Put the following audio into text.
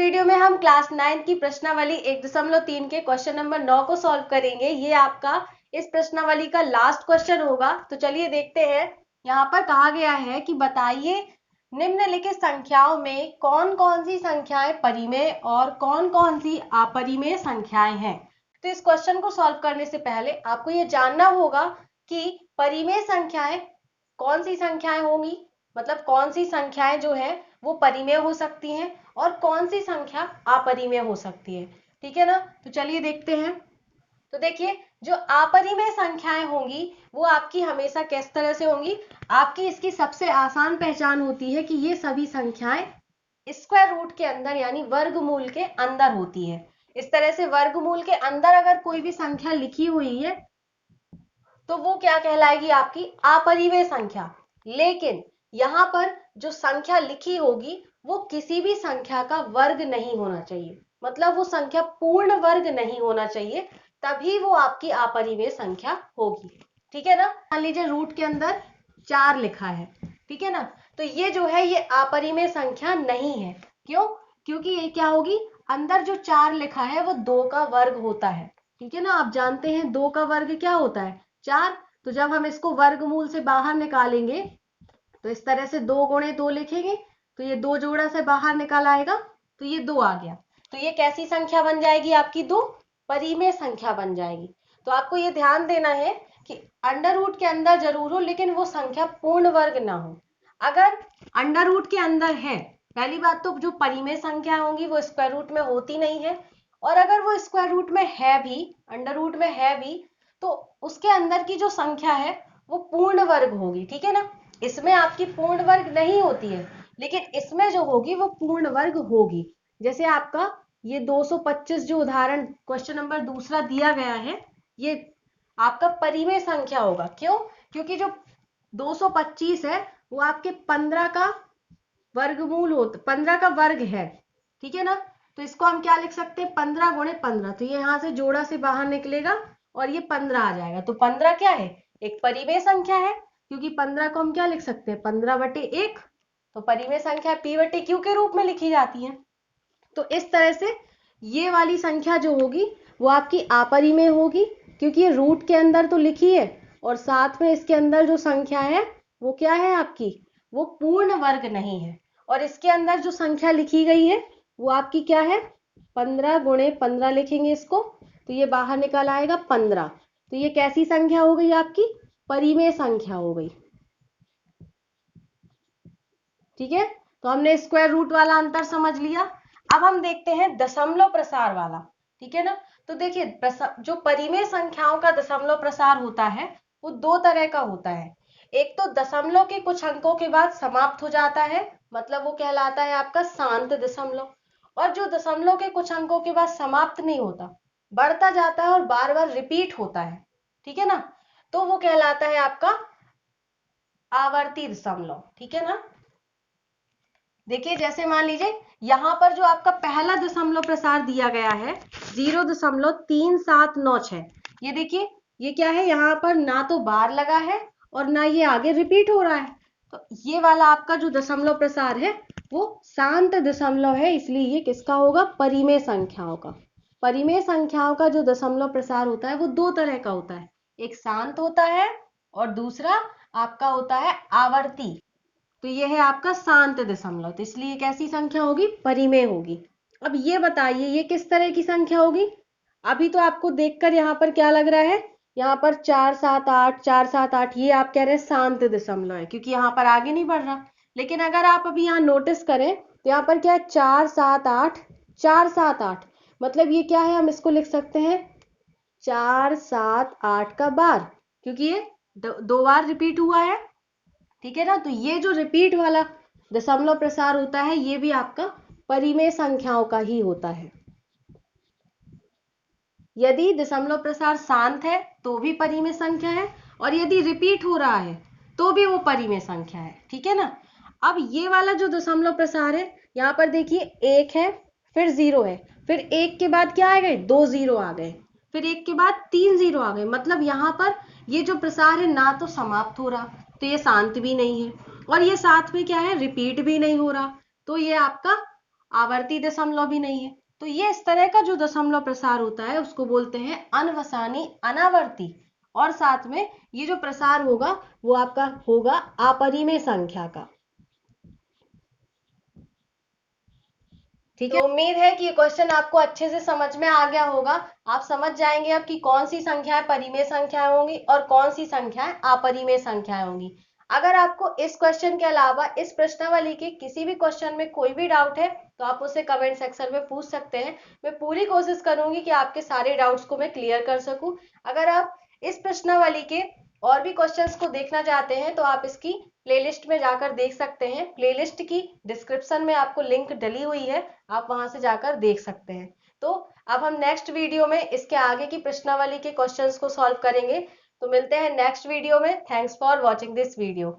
Video में हम class 9 की प्रश्नावली 1.3 के क्वेश्चन नंबर 9 को सॉल्व करेंगे। ये आपका इस प्रश्नावली का लास्ट क्वेश्चन होगा। तो चलिए देखते हैं। यहाँ पर कहा गया है कि बताइए निम्नलिखित संख्याओं में कौन कौन सी संख्याएं परिमेय और कौन कौन सी अपरिमेय संख्याएं हैं। तो इस क्वेश्चन को सॉल्व करने से पहले आपको ये जानना होगा कि परिमेय संख्याएं कौन सी संख्याएं होंगी, मतलब कौन सी संख्याएं जो है वो परिमेय हो सकती हैं और कौन सी संख्या अपरिमेय हो सकती है। ठीक है ना। तो चलिए देखते हैं। तो देखिए, जो अपरिमेय संख्याएं होंगी वो आपकी हमेशा किस तरह से होंगी। आपकी इसकी सबसे आसान पहचान होती है कि ये सभी संख्याएं स्क्वायर रूट के अंदर यानी वर्गमूल के अंदर होती है। इस तरह से वर्गमूल के अंदर अगर कोई भी संख्या लिखी हुई है तो वो क्या कहलाएगी, आपकी अपरिमेय संख्या। लेकिन यहाँ पर जो संख्या लिखी होगी वो किसी भी संख्या का वर्ग नहीं होना चाहिए, मतलब वो संख्या पूर्ण वर्ग नहीं होना चाहिए, तभी वो आपकी अपरिमेय संख्या होगी। ठीक है ना। मान लीजिए रूट के अंदर 4 लिखा है, ठीक है ना, तो ये जो है ये अपरिमेय संख्या नहीं है। क्यों? क्योंकि ये क्या होगी, अंदर जो 4 लिखा है वो 2 का वर्ग होता है। ठीक है ना। आप जानते हैं 2 का वर्ग क्या होता है, 4। तो जब हम इसको वर्गमूल से बाहर निकालेंगे तो इस तरह से 2 गुणे 2 लिखेंगे तो ये 2 जोड़ा से बाहर निकल आएगा तो ये 2 आ गया। तो ये कैसी संख्या बन जाएगी, आपकी 2 परिमेय संख्या बन जाएगी। तो आपको ये ध्यान देना है कि अंडर रूट के अंदर जरूर हो लेकिन वो संख्या पूर्ण वर्ग ना हो। अगर अंडर रूट के अंदर है, पहली बात तो जो परिमेय संख्या होंगी वो स्क्वायर रूट में होती नहीं है, और अगर वो स्क्वायर रूट में है भी, अंडर रूट में है भी, तो उसके अंदर की जो संख्या है वो पूर्ण वर्ग होगी। ठीक है ना। इसमें आपकी पूर्ण वर्ग नहीं होती है, लेकिन इसमें जो होगी वो पूर्ण वर्ग होगी। जैसे आपका ये 225 जो उदाहरण क्वेश्चन नंबर दूसरा दिया गया है, ये आपका परिमेय संख्या होगा। क्यों? क्योंकि जो 225 है वो आपके 15 का वर्गमूल होता, 15 का वर्ग है। ठीक है ना। तो इसको हम क्या लिख सकते हैं, 15 गुणे 15। तो ये यहाँ से जोड़ा से बाहर निकलेगा और ये 15 आ जाएगा। तो 15 क्या है, एक परिमेय संख्या है, क्योंकि 15 को हम क्या लिख सकते हैं, 15/1। तो परिमेय संख्या p/q के रूप में लिखी जाती है। तो इस तरह से ये वाली संख्या जो होगी वो आपकी अपरिमेय होगी, क्योंकि ये रूट के अंदर तो लिखी है और साथ में इसके अंदर जो संख्या है वो क्या है आपकी, वो पूर्ण वर्ग नहीं है। और इसके अंदर जो संख्या लिखी गई है वो आपकी क्या है, 15 गुणे 15 लिखेंगे इसको तो ये बाहर निकल आएगा 15। तो ये कैसी संख्या हो गई, आपकी परिमेय संख्या हो गई। ठीक है। तो हमने स्क्वायर रूट वाला अंतर समझ लिया। अब हम देखते हैं दशमलव प्रसार वाला। ठीक है ना। तो देखिए जो परिमेय संख्याओं का दशमलव प्रसार होता है वो 2 तरह का होता है। एक तो दशमलव के कुछ अंकों के बाद समाप्त हो जाता है, मतलब वो कहलाता है आपका शांत दशमलव। और जो दशमलव के कुछ अंकों के बाद समाप्त नहीं होता, बढ़ता जाता है और बार बार रिपीट होता है, ठीक है ना, तो वो कहलाता है आपका आवर्ती दशमलव। ठीक है ना। देखिए जैसे मान लीजिए यहाँ पर जो आपका पहला दशमलव प्रसार दिया गया है 0.3796, ये देखिए ये क्या है, यहाँ पर ना तो बार लगा है और ना ये आगे रिपीट हो रहा है। तो ये वाला आपका जो दशमलव प्रसार है वो शांत दशमलव है, इसलिए ये किसका होगा, परिमेय संख्याओं का। परिमेय संख्याओं का जो दशमलव प्रसार होता है वो 2 तरह का होता है, एक शांत होता है और दूसरा आपका होता है आवर्ती। तो ये है आपका शांत दशमलव, तो इसलिए कैसी संख्या होगी, परिमेय होगी। अब ये बताइए ये किस तरह की संख्या होगी। अभी तो आपको देखकर यहाँ पर क्या लग रहा है, यहाँ पर 478 478 ये आप कह रहे हैं शांत दशमलव है, क्योंकि यहाँ पर आगे नहीं बढ़ रहा। लेकिन अगर आप अभी यहाँ नोटिस करें तो यहाँ पर क्या है, 478 478, मतलब ये क्या है, हम इसको लिख सकते हैं 478 का बार, क्योंकि ये 2 बार रिपीट हुआ है। ठीक है ना। तो ये जो रिपीट वाला दशमलव प्रसार होता है ये भी आपका परिमेय संख्याओं का ही होता है। यदि दशमलव प्रसार शांत है तो भी परिमेय संख्या है, और यदि रिपीट हो रहा है तो भी वो परिमेय संख्या है। ठीक है ना। अब ये वाला जो दशमलव प्रसार है, यहाँ पर देखिए 1 है, फिर 0 है, फिर 1 के बाद क्या आ गए, 2 0 आ गए, फिर 1 के बाद 3 0 आ गए, मतलब यहाँ पर ये जो प्रसार है ना तो समाप्त हो रहा, तो ये शांत भी नहीं है, और ये साथ में क्या है, रिपीट भी नहीं हो रहा, तो ये आपका आवर्ती दशमलव भी नहीं है। तो ये इस तरह का जो दशमलव प्रसार होता है उसको बोलते हैं अनवसानी अनावर्ती। और साथ में ये जो प्रसार होगा वो आपका होगा अपरिमेय संख्या का। ठीक है, तो उम्मीद है कि ये क्वेश्चन आपको अच्छे से समझ में आ गया होगा। आप समझ जाएंगे अब कि कौन सी संख्याएं परिमेय संख्याएं होंगी और कौन सी संख्याएं अपरिमेय संख्याएं होंगी। अगर आपको इस क्वेश्चन के अलावा इस प्रश्नावली के किसी भी क्वेश्चन में कोई भी डाउट है तो आप उसे कमेंट सेक्शन में पूछ सकते हैं। मैं पूरी कोशिश करूंगी कि आपके सारे डाउट्स को मैं क्लियर कर सकूं। अगर आप इस प्रश्नावली के और भी क्वेश्चंस को देखना चाहते हैं तो आप इसकी प्लेलिस्ट में जाकर देख सकते हैं। प्लेलिस्ट की डिस्क्रिप्शन में आपको लिंक डली हुई है, आप वहां से जाकर देख सकते हैं। तो अब हम नेक्स्ट वीडियो में इसके आगे की प्रश्नावली के क्वेश्चंस को सॉल्व करेंगे। तो मिलते हैं नेक्स्ट वीडियो में। Thanks for watching this video.